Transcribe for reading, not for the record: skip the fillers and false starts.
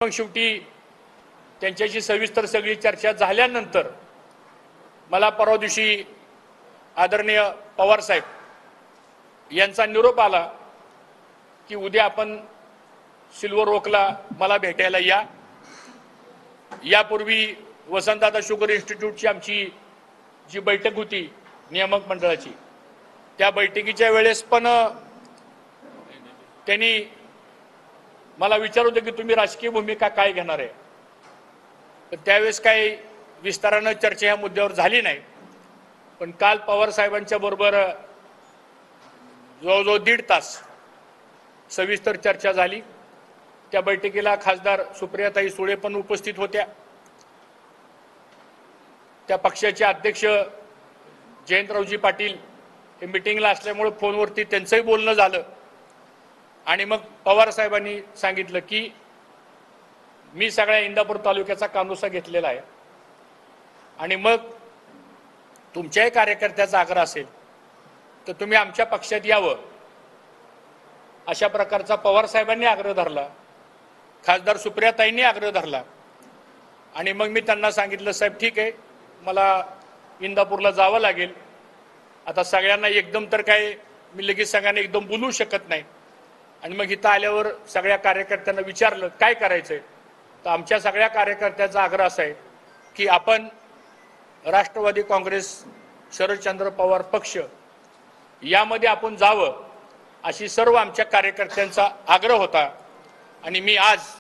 मग शेवटी त्यांच्याशी सविस्तर सगळी चर्चा झाल्यानंतर मला परवा दिवशी आदरणीय पवार साहेब यांचा निरोप आला की उद्या आपण सिल्वर ओकला मला भेटायला या। यापूर्वी वसंतदादा शुगर इन्स्टिट्यूटची आमची जी बैठक होती नियामक मंडळाची, त्या बैठकीच्या वेळेस पण त्यांनी मला विचारलं होतं की तुम्ही राजकीय भूमिका काय घेणार आहे। पण त्यावेळेस काही विस्ताराने चर्चा या मुद्द्यावर झाली नाही। पण काल पवार साहेबांच्या बरोबर जवळजवळ 1.5 तास सविस्तर चर्चा झाली। त्या बैठकीला खासदार सुप्रियाताई सुळे पण उपस्थित होत्या। त्या पक्षाचे अध्यक्ष जयंतरावजी पाटील हे मीटिंगला असल्यामुळे फोनवरती त्यांचंही बोलणं झालं। आणि मग पवार साहेबांनी सांगितलं की मी सगळ्या इंदापूर तालुक्याचा कानोसा घेतलेला आहे आणि मग तुमच्याही कार्यकर्त्याचा आग्रह असेल तर तुम्ही आमच्या पक्षात यावं, अशा प्रकारचा पवार साहेबांनी आग्रह धरला, खासदार सुप्रियाताईंनी आग्रह धरला। आणि मग मी त्यांना सांगितलं, साहेब ठीक आहे, मला इंदापूरला जावं लागेल। आता सगळ्यांना एकदम तर काय मी लगेच सगळ्यांना एकदम बोलवू शकत नाही। आणि मग इथं आल्यावर सगळ्या कार्यकर्त्यांना विचारलं काय करायचंय, तर आमच्या सगळ्या कार्यकर्त्यांचा आग्रह असा आहे की आपण राष्ट्रवादी काँग्रेस शरदचंद्र पवार पक्ष यामध्ये आपण जावं, अशी सर्व आमच्या कार्यकर्त्यांचा आग्रह होता। आणि मी आज